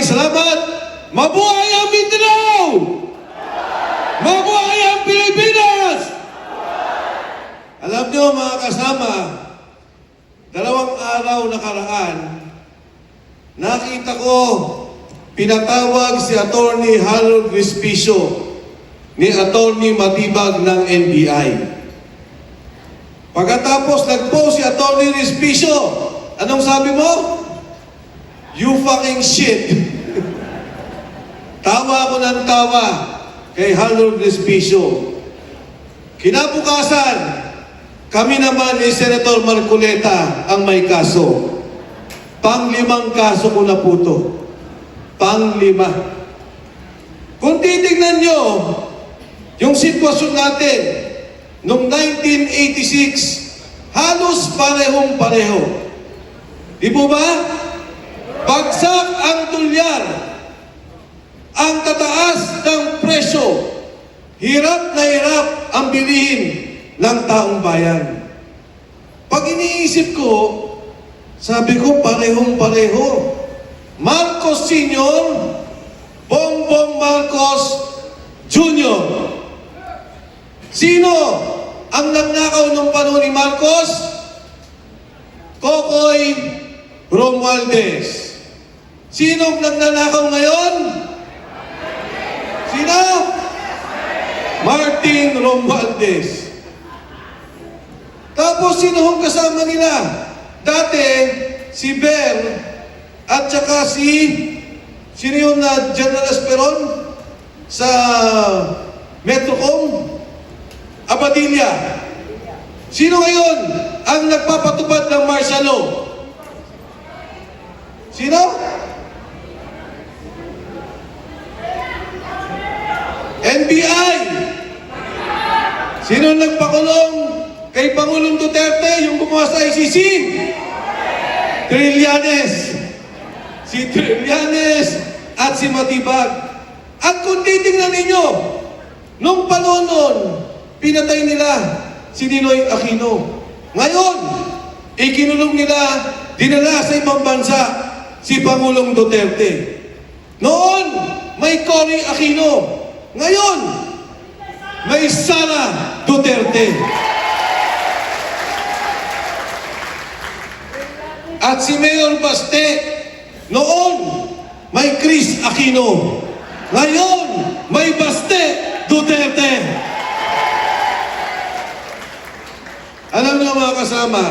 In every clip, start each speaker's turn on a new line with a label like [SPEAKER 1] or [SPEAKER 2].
[SPEAKER 1] maraming salamat. Mabuhay ang Mindanao! Mabuhay ang Pilipinas! Alam nyo mga kasama, 2 araw nakaraan, nakita ko pinatawag si Attorney Harold Respicio ni Attorney Matibag ng NBI. Pagkatapos nag-post si Attorney Respicio, anong sabi mo? You fucking shit. Tawa ako ng tawa kay Harold Respicio. Kinabukasan, kami naman ni Senator Marcoleta ang may kaso. Pang-5 kaso ko na po ito. Pang-5. Kung titignan nyo, yung sitwasyon natin, noong 1986, halos parehong-pareho. Di po ba? Bagsak ang dolyar. Ang tataas ng presyo. Hirap na hirap ang bilihin ng taong bayan. Pag iniisip ko, sabi ko parehong-pareho. Marcos Sr., Bongbong Marcos Jr. Sino ang nagnakaw ng panahon ni Marcos? Kokoy Romualdez. Sino ang nagnanakaw ngayon? Sino? Martin Romualdez. Tapos sino ang kasama nila? Dati, si Ber at saka sino yung General Esperon sa Metrocom? Abadilla. Sino ngayon ang nagpapatupad ng martial law? Sino? NBI. Sino nagpakulong kay Pangulong Duterte, yung gumawa sa ICC? Trillanes. Si Trillanes at si Matibag. At kung titingnan ninyo, nung panahon noon, pinatay nila si Ninoy Aquino. Ngayon, ikinulong nila, dinala sa ibang bansa si Pangulong Duterte. Noon, may Cory Aquino. Ngayon, may Sara Duterte. At si Mayor Baste, noon, may Chris Aquino. Ngayon, may Baste Duterte. Alam niyo mga kasama,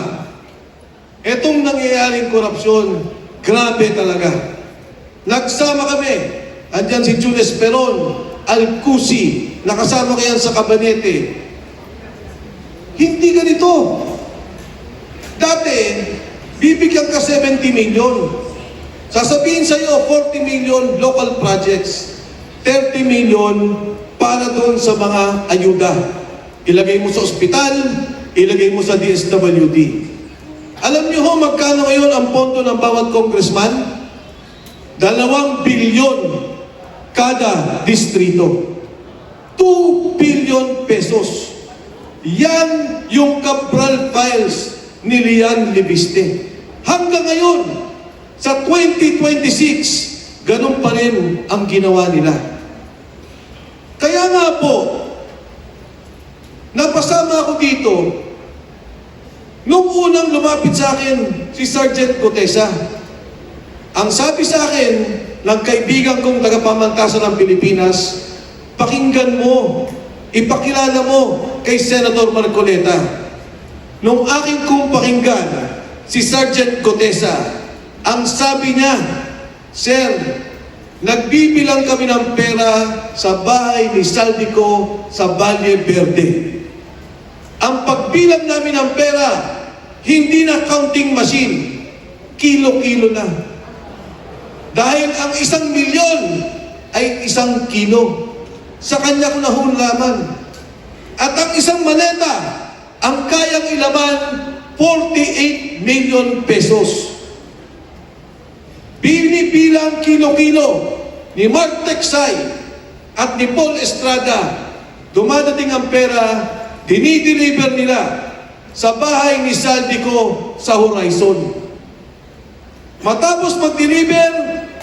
[SPEAKER 1] etong nangyayaring korupsyon, grabe talaga. Nagsama kami, andyan si Jules Peron, Alcusi, nakasama ko yan sa kabinete. Hindi ganito. Dati, bibigyan ka 70 million. Sasabihin sa iyo, 40 million local projects. 30 million para doon sa mga ayuda. Ilagay mo sa ospital, ilagay mo sa DSWD. Alam niyo ho, magkano ngayon ang pondo ng bawat congressman? 2 bilyon kada distrito. 2 billion pesos. Yan yung Cabral files ni Lian Libiste. Hanggang ngayon, sa 2026, ganun pa rin ang ginawa nila. Kaya nga po, napasama ako dito, nung unang lumapit sa akin si Sergeant Gutesa, ang sabi sa akin ng kaibigan kong tagapamantasan ng Pilipinas, pakinggan mo, ipakilala mo kay Senator Marcoleta. Nung aking kong pakinggan si Sergeant Gutesa, ang sabi niya, Sir, nagbibilang kami ng pera sa bahay ni Saldico sa Valle Verde. Ang pagbilang namin ng pera, hindi na counting machine, kilo-kilo na. Dahil ang 1 milyon ay 1 kilo. Sa kanya ko nahulaman. At ang isang maleta, ang kayang ilaman, 48 million pesos. Binibilang kilo-kilo ni Mark Texay at ni Paul Estrada, dumadating ang pera, dinideliver nila sa bahay ni Saldico sa Horizon. Matapos mag-deliver,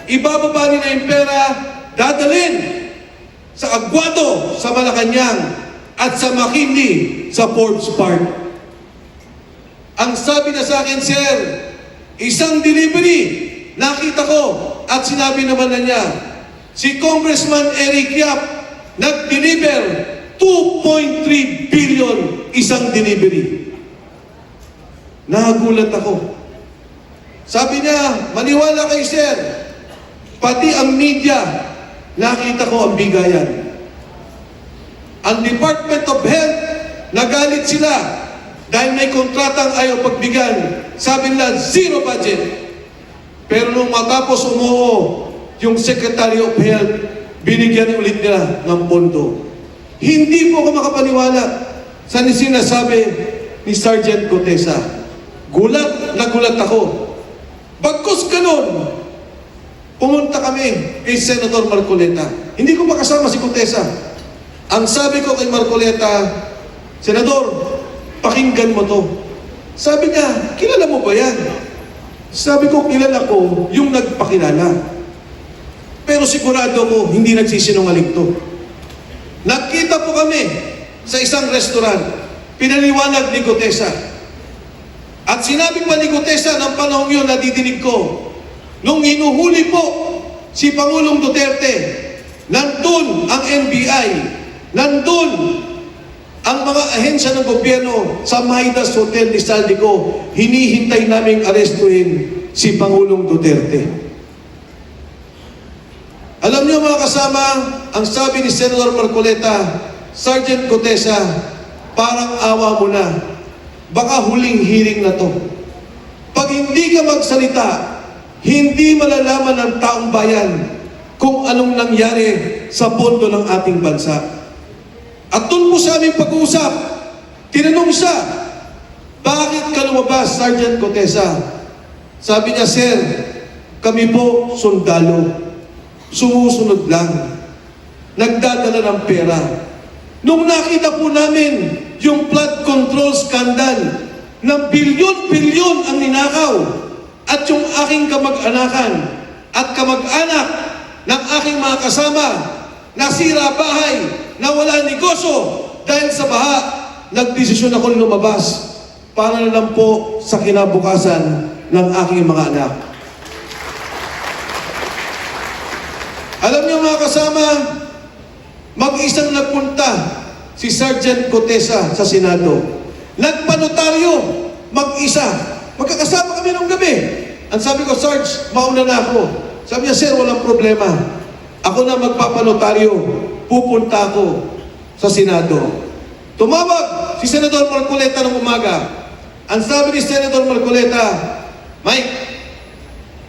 [SPEAKER 1] ibababa nila yung pera, dadalhin sa Aguado, sa Malacanang, at sa McKinley, sa Forbes Park. Ang sabi na sa akin, Sir, isang delivery, nakita ko, at sinabi naman na niya, si Congressman Eric Yap, nag-deliver 2.3 billion isang delivery. Nagulat ako. Sabi niya, maniwala kay Sir, pati ang media, nakita ko ang bigayan. Ang Department of Health, nagalit sila dahil may kontratang ayaw pagbigyan. Sabi nila, zero budget. Pero nung matapos umuo, yung Secretary of Health, binigyan ulit nila ng pondo. Hindi po ako makapaniwala sa sinasabi ni Sergeant Gutesa. Gulat na gulat ako. Bagkus ganun, pumunta kami kay Senator Marcoleta. Hindi ko makasama si Gutesa. Ang sabi ko kay Marcoleta, Senador, pakinggan mo to. Sabi niya, kilala mo ba yan? Sabi ko, kilala ko yung nagpakilala. Pero sigurado ko, hindi nagsisinungaling to. Nagkita po kami sa isang restaurant. Pinaliwanag ni Gutesa. At sinabi pa ni Gutesa ng panahon yun, nadidinig ko, nung hinuhuli po si Pangulong Duterte, nandun ang NBI, nandun ang mga ahensya ng gobyerno sa Midas Hotel ni Saldico, hinihintay naming arestuhin si Pangulong Duterte. Alam niyo mga kasama, ang sabi ni Senator Marcoleta, Sergeant Gutesa, parang awa mo na, baka huling hearing na to. Pag hindi ka magsalita, hindi malalaman ng taong bayan kung anong nangyari sa pondo ng ating bansa. At doon po sa aming pag-uusap, tinanong siya, bakit ka lumabas, Sergeant Gutesa? Sabi niya, Sir, kami po sundalo, sumusunod lang, nagdadala ng pera. Nung nakita po namin yung flood control scandal, ng bilyon-bilyon ang ninakaw, at yung aking kamag-anakan at kamag-anak ng aking mga kasama, nasira bahay, nawala negosyo dahil sa baha, nagdesisyon ako lumabas para na lang po sa kinabukasan ng aking mga anak. Alam niyo mga kasama, mag-isang nagpunta si Sergeant Gutesa sa Senado. Nagpanotaryo, mag-isa. Magkakasama kami nung gabi. Ang sabi ko, Sarge, mauna na ako. Sabi niya, Sir, walang problema. Ako na magpapanotaryo. Pupunta ako sa Senado. Tumawag si Senator Marcoleta ng umaga. Ang sabi ni Senator Marcoleta, Mike,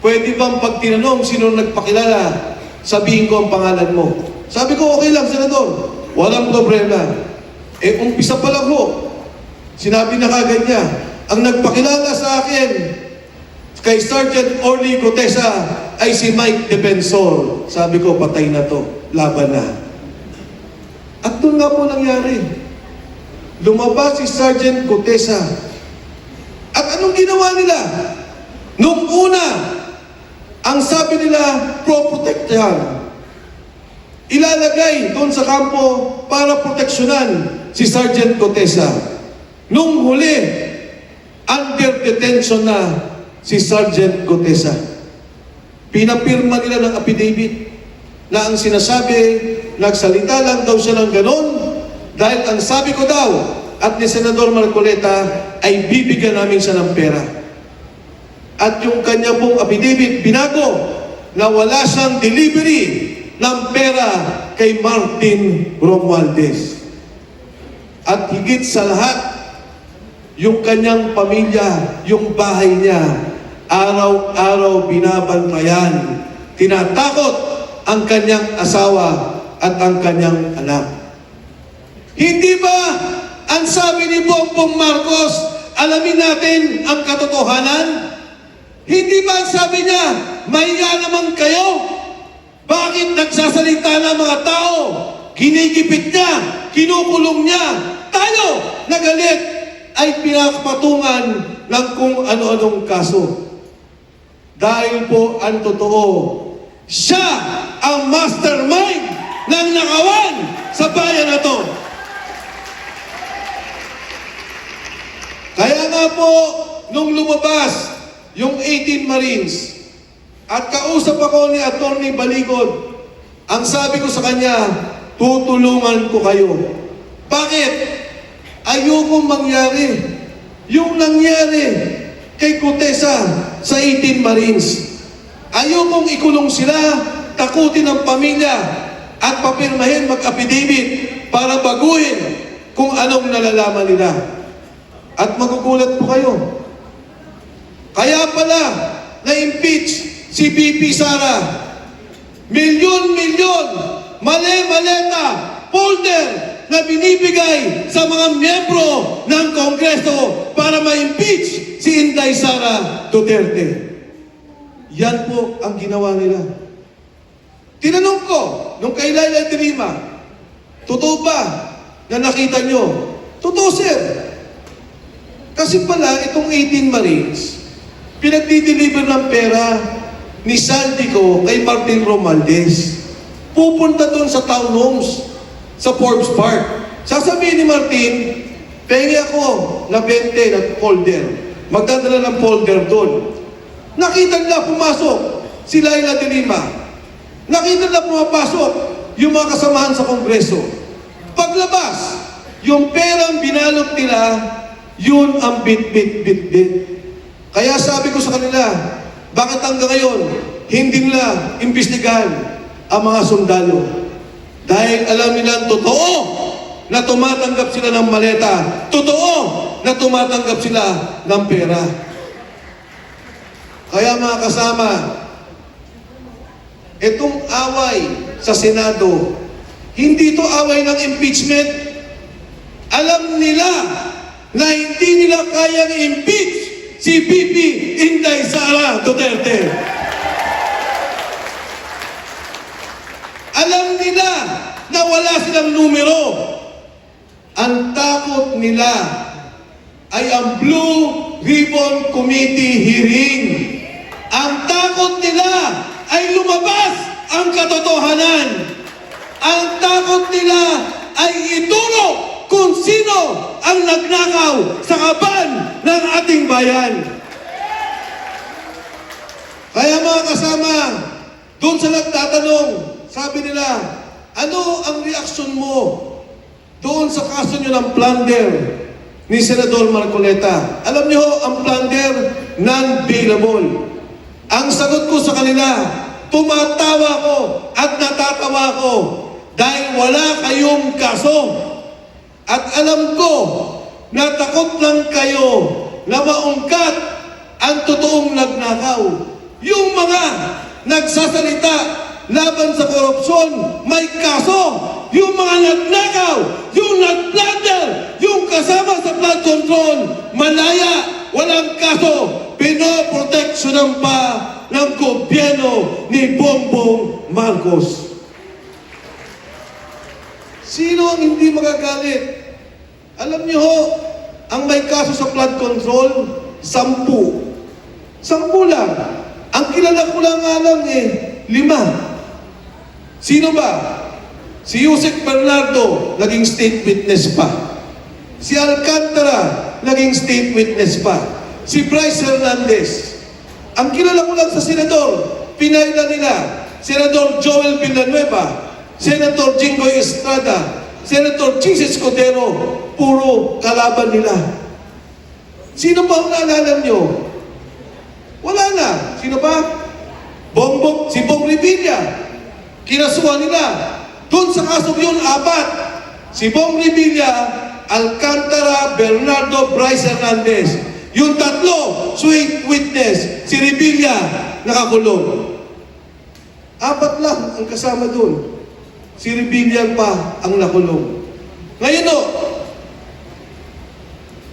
[SPEAKER 1] pwede bang pag tinanong sino nagpakilala, sabihin ko ang pangalan mo? Sabi ko, okay lang, Senador. Walang problema. Umpisa pa lang ho. Sinabi na kagad niya, ang nagpakilala sa akin kay Sergeant Orly Gutesa ay si Mike Defensor. Sabi ko, patay na to. Laban na. At doon nga po nangyari. Lumabas si Sergeant Gutesa. At anong ginawa nila? Nung una, ang sabi nila, pro-protect yan. Ilalagay doon sa kampo para proteksyonan si Sergeant Gutesa. Nung huli, under detention na si Sergeant Gutesa. Pinapirma nila ng affidavit na ang sinasabi, nagsalita lang daw siya ng ganon dahil ang sabi ko daw at ni Senador Marcoleta ay bibigyan namin siya ng pera. At yung kanya pong affidavit, binago na wala siyang delivery ng pera kay Martin Romualdez. At higit sa lahat, yung kanyang pamilya, yung bahay niya, araw-araw binabantayan, tinatakot ang kanyang asawa at ang kanyang anak. Hindi ba ang sabi ni Bongbong Marcos, alamin natin ang katotohanan? Hindi ba ang sabi niya, mahiya naman kayo? Bakit nagsasalita na mga tao? Kinigipit niya, kinukulong niya. Tayo, nagalit, ay pinapatungan ng kung ano-anong kaso. Dahil po ang totoo, Siya ang mastermind ng nakawan sa bayan na to. Kaya nga po, nung lumabas yung 18 Marines at kausap ako ni Atty. Baligod, ang sabi ko sa kanya, tutulungan ko kayo. Bakit? Ayokong mangyari yung nangyari kay Cotesa sa 18 Marines. Ayokong ikulong sila, takutin ang pamilya at papirmahin mag-affidavit para baguhin kung anong nalalaman nila. At magugulat po kayo. Kaya pala na-impeach si BP Sara. Milyon-milyon, mali-maleta, folder na binibigay sa mga miyembro ng Kongreso para ma-impeach si Inday Sara Duterte. Yan po ang ginawa nila. Tinanong ko, nung kay Laila de Lima, totoo ba na nakita nyo? Totoo, sir. Kasi pala, itong 18 Marines, pinagdi-deliver ng pera ni Saldico kay Martin Romualdez. Pupunta doon sa townhomes, sa Forbes Park. Sasabihin ni Martin, pengi ako na 20 na folder. Magdadala ng folder doon. Nakita nila pumasok si Laila de Lima. Nakita nila pumapasok yung mga kasamahan sa Kongreso. Paglabas, yung perang binalot nila, yun ang bit-bit-bit-bit. Kaya sabi ko sa kanila, bakit hanggang ngayon, hindi nila imbestigahan ang mga sundalo? Dahil alam nila totoo na tumatanggap sila ng maleta. Totoo na tumatanggap sila ng pera. Kaya mga kasama, itong away sa Senado, hindi ito away ng impeachment. Alam nila na hindi nila kayang impeach si BP Inday Sara Duterte. Alam nila na wala silang numero. Ang takot nila ay ang Blue Ribbon Committee hearing. Ang takot nila ay lumabas ang katotohanan. Ang takot nila ay ituro kung sino ang nagnakaw sa kaban ng ating bayan. Kaya mga kasama, doon sa nagtatanong, sabi nila, ano ang reaksyon mo doon sa kaso nyo ng plunder ni Senador Marcoleta? Alam nyo, ang plunder, non-bailable. Ang sagot ko sa kanila, tumatawa ko at natatawa ko dahil wala kayong kaso. At alam ko na takot lang kayo na maungkat ang totoong nagnakaw. Yung mga nagsasalita laban sa korupsyon, may kaso. Yung mga nagnakaw, yung nagplunder, yung kasama sa flood control, malaya, walang kaso. Pinoproteksyonan pa ng gobyerno ni Bongbong Marcos. Sino ang hindi magagalit? Alam niyo ho, ang may kaso sa flood control, 10. 10 lang. Ang kilala ko lang nga lang 5. Sino ba? Si Yusek Bernardo, naging state witness pa. Si Alcantara, naging state witness pa. Si Bryce Hernandez. Ang kilala ko lang sa senador, pinayla nila, Senador Joel Villanueva, Senator Jinggoy Estrada, Senator Chis Escudero, puro kalaban nila. Sino ba ang naalala nyo? Wala na. Sino ba? Si Bong Revilla. Kinasuhan nila. Doon sa kasong yun, 4. Si Bong Revilla, Alcantara, Bernardo, Bryce Hernandez. Yung 3, sweet witness, si Revilla, nakakulong. 4 lang ang kasama doon. Si Revilla pa ang nakulong. Ngayon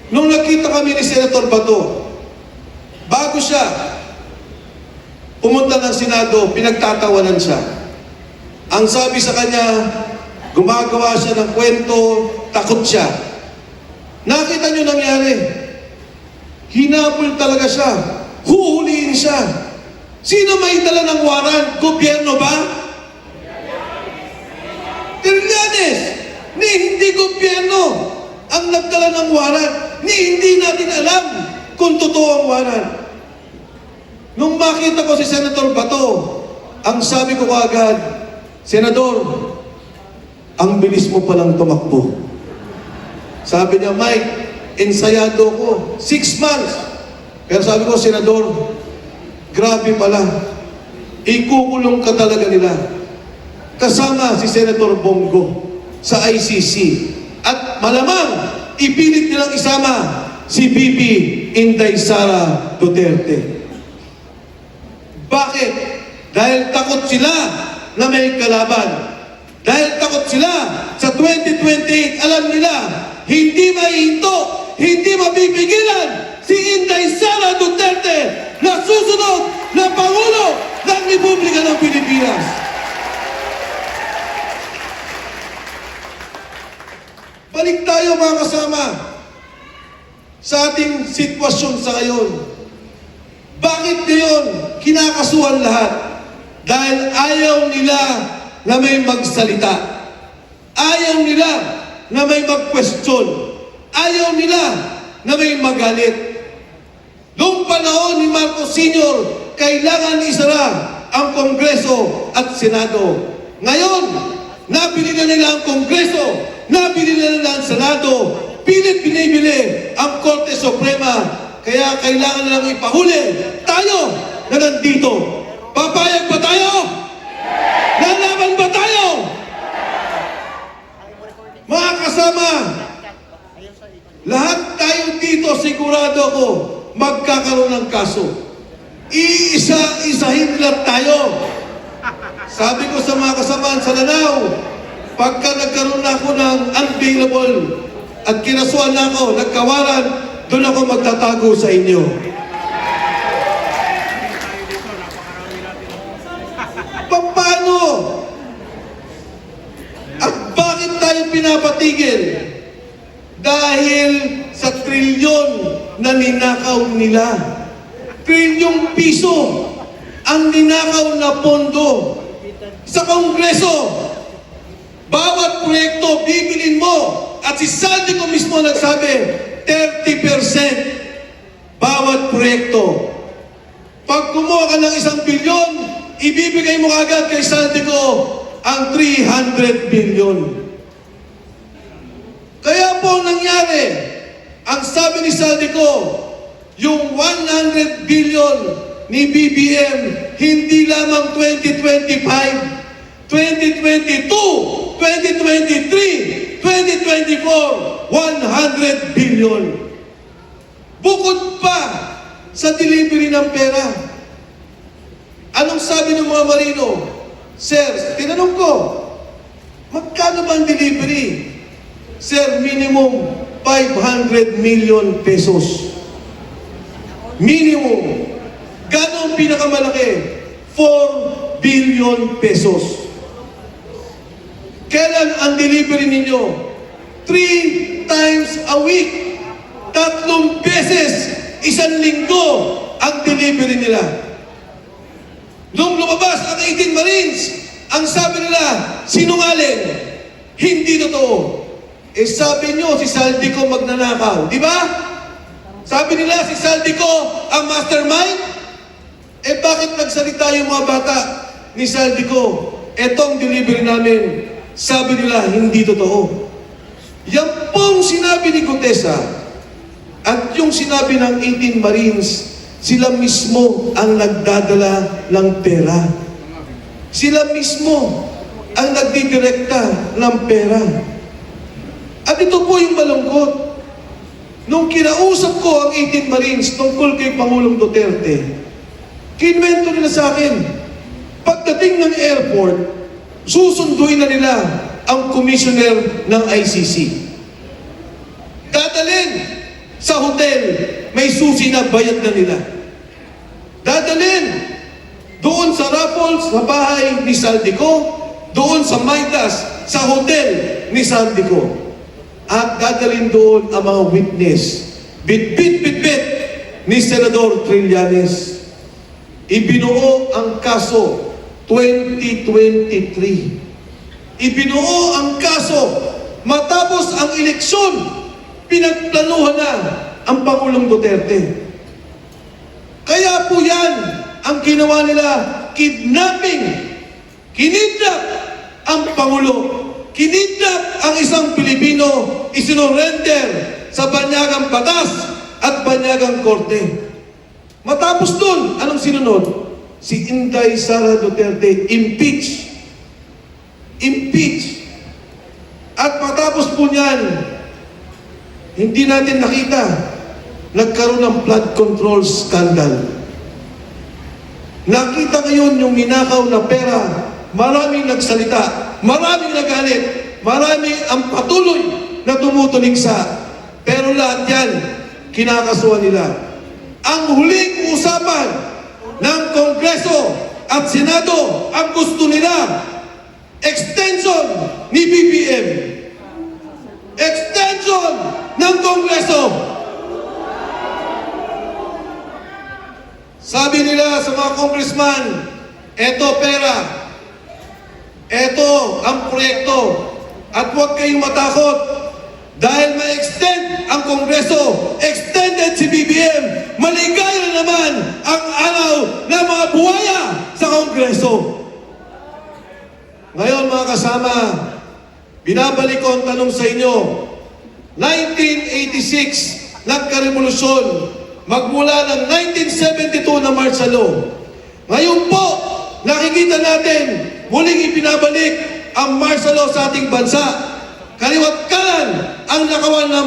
[SPEAKER 1] nung nakita kami ni Senator Bato, bago siya pumunta ng Senado, pinagtatawanan siya. Ang sabi sa kanya, gumagawa siya ng kwento, takot siya. Nakita niyo nangyari. Hinapol talaga siya. Huhuliin siya. Sino may dala ng warrant? Gobyerno ba? Trillanes! Ni hindi gobyerno ang nagdala ng warrant. Ni hindi natin alam kung totoo ang warrant. Nung makita ko si Senator Bato, ang sabi ko kaagad, Senador, ang bilis mo palang tumakbo. Sabi niya, Mike, ensayado ko. 6 months. Pero sabi ko, Senador, grabe pala. Ikukulong ka talaga nila. Kasama si Senator Bongo sa ICC. At malamang, ipilit nilang isama si BP Inday Sara Duterte. Bakit? Dahil takot sila na may kalaban. Dahil takot sila sa 2028, alam nila, hindi maihinto, hindi mapipigilan si Inday Sara Duterte na susunod na Pangulo ng Republika ng Pilipinas. Balik tayo mga kasama sa ating sitwasyon sa ngayon. Bakit ngayon kinakasuhan lahat? Dahil ayaw nila na may magsalita. Ayaw nila na may mag-question. Ayaw nila na may magalit. Noong panahon ni Marcos Sr., kailangan isara ang Kongreso at Senado. Ngayon, napili na nila ang Kongreso, napili na nila ang Senado, pilit binibili ang Korte Suprema, kaya kailangan nilang ipahuli tayo na nandito. Papayag ba tayo? Lalaban ba tayo? Mga kasama, lahat tayo dito sigurado ako magkakaroon ng kaso. Iisa-isahin nila tayo. Sabi ko sa mga kasamaan sa Lanao, pagka nagkaroon na ako ng unbailable at kinasuhan na ako, nagkawaran, doon ako magtatago sa inyo. Paano? At bakit tayo pinapatigil? Dahil sa trilyon na ninakaw nila. Trilyong piso ang ninakaw na pondo sa Kongreso. Bawat proyekto bibilin mo at si Saldico mismo nagsabi 30% bawat proyekto. Pag kumuha ka ng 1 bilyon, ibibigay mo agad kay Saldico ang 300 billion. Kaya po nangyari, ang sabi ni Saldico, yung 100 billion ni BBM, hindi lamang 2025, 2022, 2023, 2024, 100 billion. Bukod pa sa delivery ng pera. Anong sabi ng mga marino? Sir, tinanong ko, magkano ba ang delivery? Sir, minimum 500 million pesos. Minimum. Gano ang pinakamalaki? 4 billion pesos. Kailan ang delivery ninyo? 3 times a week. 3 beses, 1 linggo ang delivery nila. Nung lumabas ang 18 Marines, ang sabi nila, sinungaling. Hindi totoo. Eh sabi nyo, si Saldico magnanakaw. Di ba? Sabi nila, si Saldico ang mastermind. Eh bakit nagsalita yung mga bata ni Saldico? Etong delivery namin, sabi nila, hindi totoo. Yan pong sinabi ni Gutesa at yung sinabi ng 18 Marines, sila mismo ang nagdadala ng pera. Sila mismo ang nagdidirekta ng pera. At ito po yung malungkot. Nung kinausap ko ang 18 Marines tungkol kay Pangulong Duterte, kinwento nila sa akin, pagdating ng airport, susunduin na nila ang commissioner ng ICC. Dadalhin sa hotel, may susi na bayad na nila. Dadalhin doon sa Raffles, sa bahay ni Saldico, doon sa Maitas, sa hotel ni Saldico. At dadalhin doon ang mga witness. Bit-bit ni Senador Trillanes. ibinuo ang kaso 2023. Ibinuo ang kaso matapos ang eleksyon, pinagplanuhan na ang Pangulong Duterte. Kaya po yan ang ginawa nila, kidnapping. Kinidnap ang Pangulo. Kinidnap ang isang Pilipino, isinurrender sa banyagang batas at banyagang korte. Matapos dun, anong sinunod? Si Inday Sara Duterte, impeach. Impeach. At matapos po niyan, hindi natin nakita, nagkaroon ng flood control scandal. Nakita ngayon yung ninakaw na pera, maraming nagsalita, maraming nagalit, marami ang patuloy na tumutuligsa. Pero lahat yan, kinakasuhan nila. Ang huling usapan ng Kongreso at Senado, ang gusto nila, extension ni BBM. Extension ng Kongreso. Sabi nila sa mga congressman, eto pera, eto ang proyekto, at huwag kayong matakot dahil ma-extend ang Kongreso, extended si BBM, maligaya na naman ang araw ng mga buhaya sa Kongreso. Ngayon mga kasama, binabalik ko ang tanong sa inyo. 1986, nagka-revolusyon. Magmula ng 1972 na martial law. Ngayon po, nakikita natin, muling ipinabalik ang martial law sa ating bansa. Kaliwat kanan ang nakawan ng